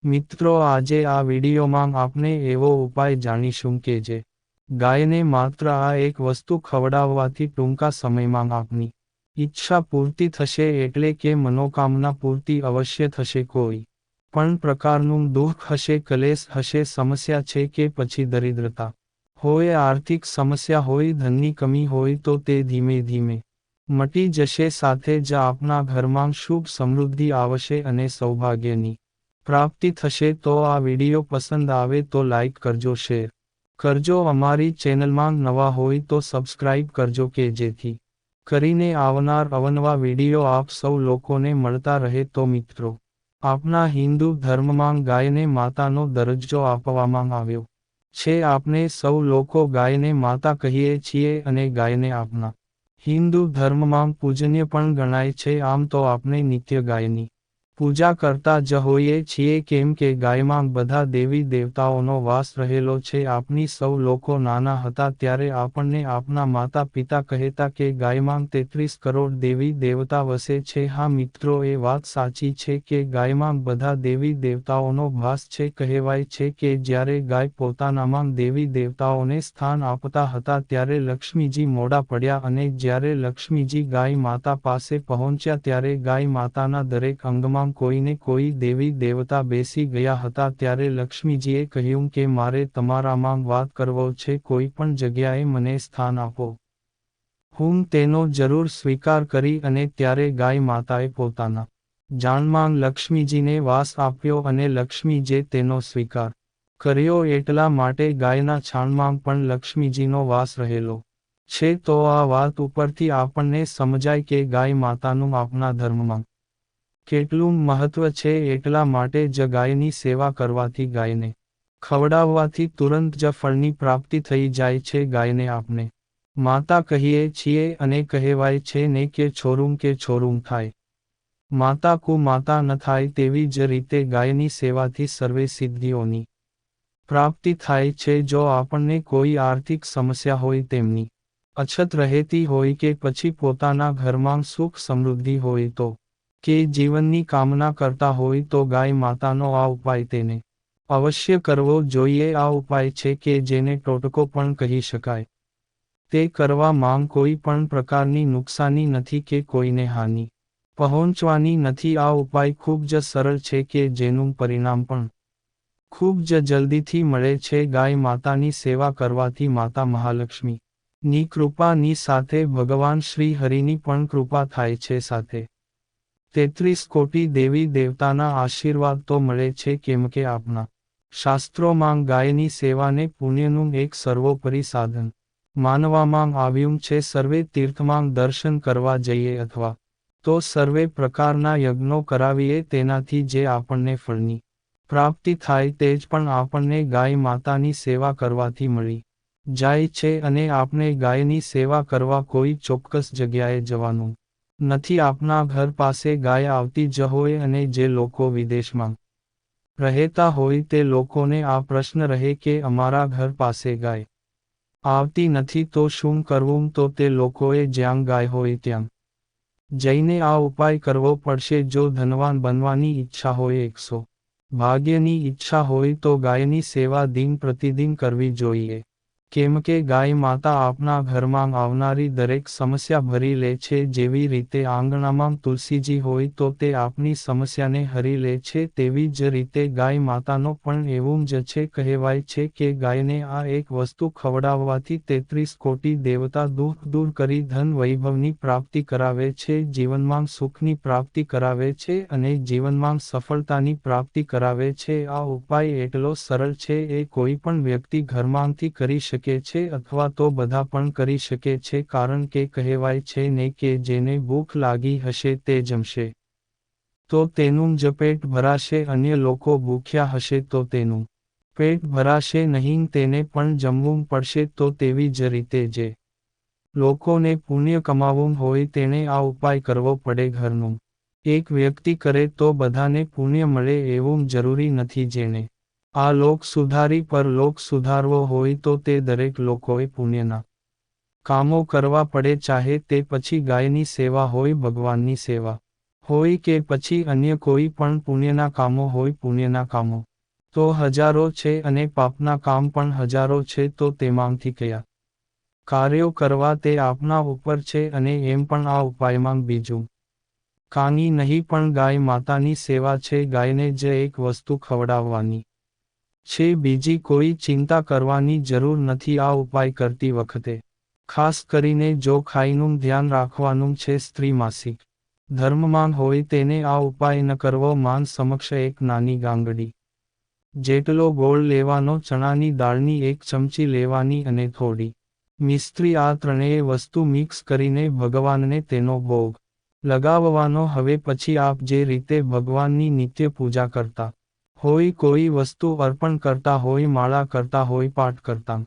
મિત્રો આજે આ વિડીયોમાં આપણે એવો ઉપાય જાણીશું કે જે ગાયને માત્ર આ એક વસ્તુ ખવડાવવાથી ટૂંકા સમયમાં આપની ઈચ્છા પૂર્તિ થશે એટલે કે મનોકામના પૂર્તિ અવશ્ય થશે. કોઈ પણ પ્રકારનું દુઃખ હશે, કલેશ હશે, સમસ્યા છે કે પછી દરિદ્રતા હોય, આર્થિક સમસ્યા હોય, ધનની કમી હોય તો તે ધીમે ધીમે મટી જશે. સાથે જ આપના ઘરમાં શુભ સમૃદ્ધિ આવશે અને સૌભાગ્યની પ્રાપ્તિ થશે. તો આ વિડીયો પસંદ આવે તો લાઈક કરજો, શેર કરજો. અમારી ચેનલમાં નવા હોય તો સબસ્ક્રાઇબ કરજો કે જેથી કરીને આવનાર અવનવા વિડીયો આપ સૌ લોકોને મળતા રહે. તો મિત્રો, આપના હિન્દુ ધર્મમાં ગાયને માતાનો દરજ્જો આપવામાં આવ્યો છે. આપણે સૌ લોકો ગાયને માતા કહીએ છીએ અને ગાયને આપના હિન્દુ ધર્મમાં પૂજનીય પણ ગણાય છે. આમ તો આપણે નિત્ય ગાયની પૂજા કરતા જ હોઈએ છીએ, કેમ કે ગાયમાં બધા દેવી દેવતાઓનો વાસ રહેલો છે. આપણી સૌ લોકો નાના હતા ત્યારે આપણને આપના માતા પિતા કહેતા કે ગાયમાં 33 કરોડ દેવી દેવતા વસે છે. હા મિત્રો, એ વાત સાચી છે કે ગાયમાં બધા દેવી દેવતાઓનો વાસ છે. કહેવાય છે કે જ્યારે ગાય પોતાનામાં દેવી દેવતાઓને સ્થાન આપતા હતા ત્યારે લક્ષ્મીજી મોડા પડ્યા અને જ્યારે લક્ષ્મીજી ગાય માતા પાસે પહોંચ્યા ત્યારે ગાય માતાના દરેક અંગમાં કોઈને કોઈ દેવી દેવતા બેસી ગયા હતા. ત્યારે લક્ષ્મીજીએ કહ્યું કે મારે તમારામાં વાત કરવો છે, કોઈ પણ જગ્યાએ મને સ્થાન આપો, હું તેનો જરૂર સ્વીકાર કરી. અને ત્યારે ગાય માતાએ પોતાના જાણમાં લક્ષ્મીજીને વાસ આપ્યો અને લક્ષ્મીજીએ તેનો સ્વીકાર કર્યો. એટલા માટે ગાયના છાણમાં પણ લક્ષ્મીજીનો વાસ રહેલો છે. તો આ વાત ઉપરથી આપણને સમજાય કે ગાય માતાનું આપણા ધર્મમાં કેટલું મહત્વ છે. એટલા માટે જ ગાયની સેવા કરવાથી, ગાયને ખવડાવવાથી તુરંત જ ફળની પ્રાપ્તિ થઈ જાય છે. ગાયને આપણે માતા કહીએ છીએ અને કહેવાય છે ને કે છોરું થાય માતા કુ માતા ન થાય. તેવી જ રીતે ગાયની સેવાથી સર્વે સિદ્ધિઓની પ્રાપ્તિ થાય છે. જો આપણને કોઈ આર્થિક સમસ્યા હોય, તેમની અછત રહેતી હોય કે પછી પોતાના ઘરમાં સુખ સમૃદ્ધિ હોય તો કે જીવનની કામના કરતા હોય તો ગાય માતાનો આ ઉપાય તેને અવશ્ય કરવો જોઈએ. આ ઉપાય છે કે જેને ટોટકો પણ કહી શકાય. તે કરવામાં કોઈ પણ પ્રકારની નુકસાની નથી કે કોઈને હાનિ પહોંચવાની નથી. આ ઉપાય ખૂબ જ સરળ છે કે જેનું પરિણામ પણ ખૂબ જ જલ્દીથી મળે છે. ગાય માતાની સેવા કરવાથી માતા મહાલક્ષ્મી ની કૃપાની સાથે ભગવાન શ્રી હરિની પણ કૃપા થાય છે. સાથે 33 કોટી દેવી દેવતાના આશીર્વાદ તો મળે છે, કેમ કે આપના શાસ્ત્રોમાં ગાયની સેવાને પુણ્યનું એક સર્વોપરી સાધન માનવામાં આવ્યું છે. સર્વે તીર્થમાં દર્શન કરવા જઈએ અથવા તો સર્વે પ્રકારના યજ્ઞો કરાવીએ, તેનાથી જે આપણને ફળની પ્રાપ્તિ થાય તે જ પણ આપણને ગાય માતાની સેવા કરવાથી મળી જાય છે. અને આપણે ગાયની સેવા કરવા કોઈ ચોક્કસ જગ્યાએ જવાનું નથી. આપના ઘર પાસે ગાય આવતી જ હોય. અને જે લોકો વિદેશમાં રહેતા હોય તે લોકોને આ પ્રશ્ન રહે કે અમારા ઘર પાસે ગાય આવતી નથી તો શું કરવું? તો તે લોકોએ જ્યાં ગાય હોય ત્યાં જઈને આ ઉપાય કરવો પડશે. જો ધનવાન બનવાની ઈચ્છા હોય, 100 ભાગ્યની ઈચ્છા હોય તો ગાયની સેવા દિન પ્રતિદિન કરવી જોઈએ. કેમ કે ગાય માતા આપના ઘરમાં આવનારી દરેક સમસ્યા ભરી લે છે. જેવી રીતે આંગણામાં તુલસીજી હોય તો તે આપની સમસ્યાને હરી લે છે, તેવી જ રીતે ગાય માતાનો પણ એવું જ છે. કહેવાય છે કે ગાયને આ એક વસ્તુ ખવડાવવાથી 33 કોટી દેવતા દુઃખ દૂર કરી ધન વૈભવની પ્રાપ્તિ કરાવે છે, જીવનમાં સુખની પ્રાપ્તિ કરાવે છે અને જીવનમાં સફળતાની પ્રાપ્તિ કરાવે છે. આ ઉપાય એટલો સરળ છે, એ કોઈ પણ વ્યક્તિ ઘરમાંથી કરી શકે છે અથવા તો બધા પણ કરી શકે છે. કારણ કે કહેવાય છે ને કે જેને ભૂખ લાગી હશે તે જમશે તો તેનું જ પેટ ભરાશે. અન્ય લોકો ભૂખ્યા હશે તો તેનું પેટ ભરાશે નહીં, તેને પણ જમવું પડશે. તો તેવી જ રીતે જે લોકોને પુણ્ય કમાવવું હોય તેણે આ ઉપાય કરવો પડે. ઘરનું એક વ્યક્તિ કરે તો બધાને પુણ્ય મળે એવું જરૂરી નથી. જેને આ લોક સુધારી પર લોક સુધારવો હોય તો તે દરેક લોકોએ પુણ્યના કામો કરવા પડે, ચાહે તે પછી ગાયની સેવા હોય, ભગવાનની સેવા હોય કે પછી અન્ય કોઈ પણ પુણ્યના કામો હોય પુણ્યના કામો તો હજારો છે અને પાપના કામ પણ હજારો છે તો તેમાંથી કયા કાર્યો કરવા તે આપના ઉપર છે અને એમ પણ આ ઉપાયમાં બીજું કાંઈ નહીં પણ ગાય માતાની સેવા છે ગાયને જ એક વસ્તુ ખવડાવવાની છે બીજી કોઈ ચિંતા કરવાની જરૂર નથી આ ઉપાય કરતી વખતે ખાસ કરીને જો ખાઈનું ધ્યાન રાખવાનું છે સ્ત્રી માસિક ધર્મમાં હોય તેને આ ઉપાય ન કરવો માન સમક્ષ એક નાની ગાંગડી જેટલો ગોળ લેવાનો ચણાની દાળની એક ચમચી લેવાની અને થોડી મિસ્ત્રી આ ત્રણેય વસ્તુ મિક્સ કરીને ભગવાનને તેનો ભોગ લગાવવાનો હવે પછી આપ જે રીતે ભગવાનની નિત્ય પૂજા કરતા હોય કોઈ વસ્તુ અર્પણ કરતા હોય માળા કરતા હોય પાઠ કરતા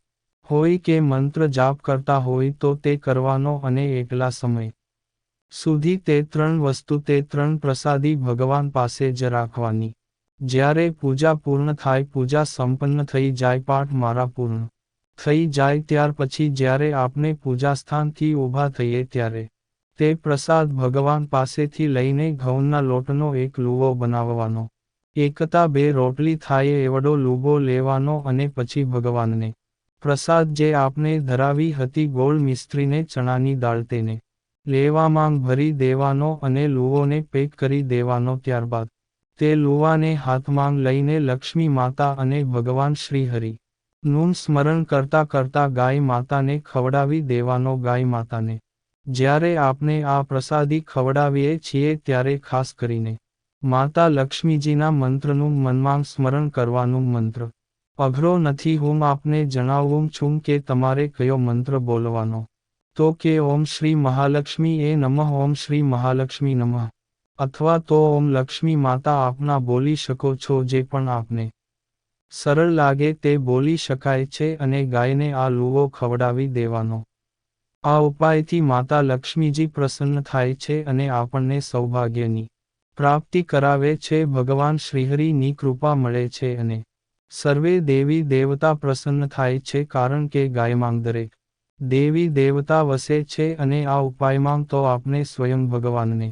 હોય કે મંત્ર જાપ કરતા હોય તો તે કરવાનો અને એટલા સમય સુધી તે ત્રણ વસ્તુ તે ત્રણ પ્રસાદી ભગવાન પાસે જ રાખવાની જ્યારે પૂજા પૂર્ણ થાય પૂજા સંપન્ન થઈ જાય પાઠ મારા પૂર્ણ થઈ જાય ત્યાર પછી જ્યારે આપણે પૂજાસ્થાનથી ઊભા થઈએ ત્યારે તે પ્રસાદ ભગવાન પાસેથી લઈને ઘઉંના લોટનો એક લૂવો બનાવવાનો એકતા બે રોટલી થાય એવડો લૂવો લેવાનો અને પછી ભગવાનને પ્રસાદ જે આપણે ધરાવી હતી ગોળ મિસ્ત્રીને ચણાની દાળ તેને લેવામાં ભરી દેવાનો અને લૂવોને પેક કરી દેવાનો ત્યારબાદ તે લૂવાને હાથમાં લઈને લક્ષ્મી માતા અને ભગવાન શ્રીહરિ નું સ્મરણ કરતા કરતા ગાય માતાને ખવડાવી દેવાનો ગાય માતાને જ્યારે આપણે આ પ્રસાદી ખવડાવીએ છીએ ત્યારે ખાસ કરીને માતા લક્ષ્મીજીના મંત્રનું મનમાં સ્મરણ કરવાનું મંત્ર અઘરો નથી હું આપને જણાવું છું કે તમારે કયો મંત્ર બોલવાનો તો કે ઓમ શ્રી મહાલક્ષ્મી એ નમઃ ઓમ શ્રી મહાલક્ષ્મી નમઃ અથવા તો ઓમ લક્ષ્મી માતા આપના બોલી શકો છો જે પણ આપને સરળ લાગે તે બોલી શકાય છે અને ગાયને આ લૂવો ખવડાવી દેવાનો આ ઉપાયથી માતા લક્ષ્મીજી પ્રસન્ન થાય છે અને આપણને સૌભાગ્યની પ્રાપ્તિ કરાવે છે ભગવાન શ્રીહરિની કૃપા મળે છે અને સર્વે દેવી દેવતા પ્રસન્ન થાય છે કારણ કે ગાયમાં દરેક દેવી દેવતા વસે છે અને આ ઉપાયમાં તો આપણે સ્વયં ભગવાનને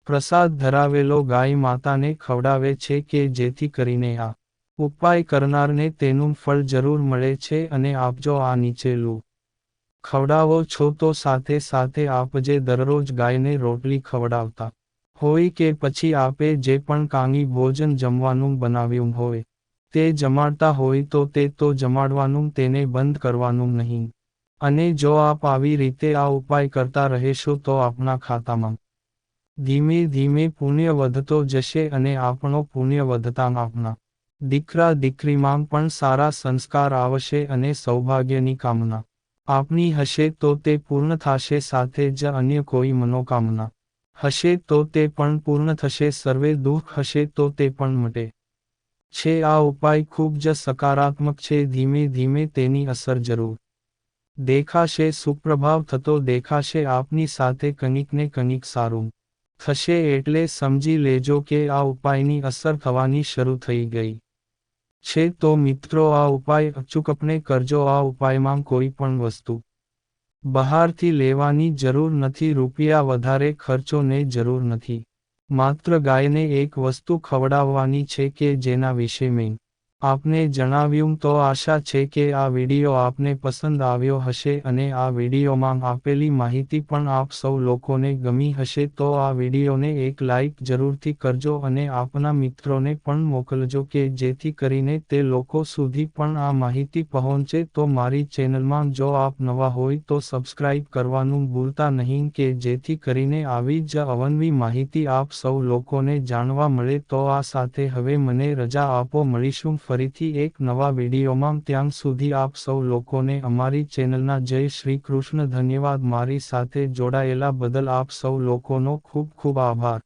પ્રસાદ ધરાવેલો ગાય માતાને ખવડાવે છે કે જેથી કરીને આ ઉપાય કરનારને તેનું ફળ જરૂર મળે છે અને આપ જો આ નીચેલું ખવડાવો છો તો સાથે સાથે આપ જે દરરોજ ગાયને રોટલી ખવડાવતા હોય કે પછી આપે જે પણ કાંઈ ભોજન જમવાનું બનાવ્યું હોય તે જમાડતા હોય તો તે તો જમાડવાનું તેને બંધ કરવાનું નહીં અને જો આપ આવી રીતે આ ઉપાય કરતા રહેશો તો આપના ખાતામાં ધીમે ધીમે પુણ્ય વધતો જશે અને આપણો પુણ્ય વધતા આપના દીકરા દીકરીમાં પણ સારા સંસ્કાર આવશે અને સૌભાગ્યની કામના આપની હશે તો તે પૂર્ણ થશે સાથે જ અન્ય કોઈ મનોકામના હશે તો તે પણ પૂર્ણ થશે સર્વે દુઃખ હશે તો તે પણ મટે છે આ ઉપાય ખૂબ જ સકારાત્મક છે ધીમે ધીમે તેની અસર જરૂર દેખાશે સુપ્રભાવ થતો દેખાશે આપની સાથે કંઈકને કંઈક સારું થશે એટલે સમજી લેજો કે આ ઉપાયની અસર થવાની શરૂ થઈ ગઈ છે તો મિત્રો આ ઉપાય અચૂકપણે કરજો આ ઉપાયમાં કોઈ પણ વસ્તુ બહારથી લેવાની જરૂર નથી રૂપિયા વધારે ખર્ચોને જરૂર નથી માત્ર ગાયને એક વસ્તુ ખવડાવવાની છે કે જેના વિશે મેં આપને જણાવ્યું તો આશા છે કે આ વિડિયો આપને પસંદ આવ્યો હશે અને આ વિડિયોમાં આપેલી માહિતી પણ આપ સૌ લોકોને ગમી હશે તો આ વિડિયોને એક લાઈક જરૂરથી કરજો અને આપના મિત્રોને પણ મોકલજો કે જેથી કરીને તે લોકો સુધી પણ આ માહિતી પહોંચે તો મારી ચેનલમાં જો આપ નવા હોય તો સબસ્ક્રાઇબ કરવાનું ભૂલતા નહીં કે જેથી કરીને આવી જ અવનવી માહિતી આપ સૌ લોકોને જાણવા મળે તો આ સાથે હવે મને રજા આપો મળીશું ફરીથી એક નવા વિડીયોમાં ત્યાં સુધી આપ સૌ લોકોને અમારી ચેનલના જય શ્રી કૃષ્ણ ધન્યવાદ મારી સાથે જોડાયેલા બદલ આપ સૌ લોકોનો ખૂબ ખૂબ આભાર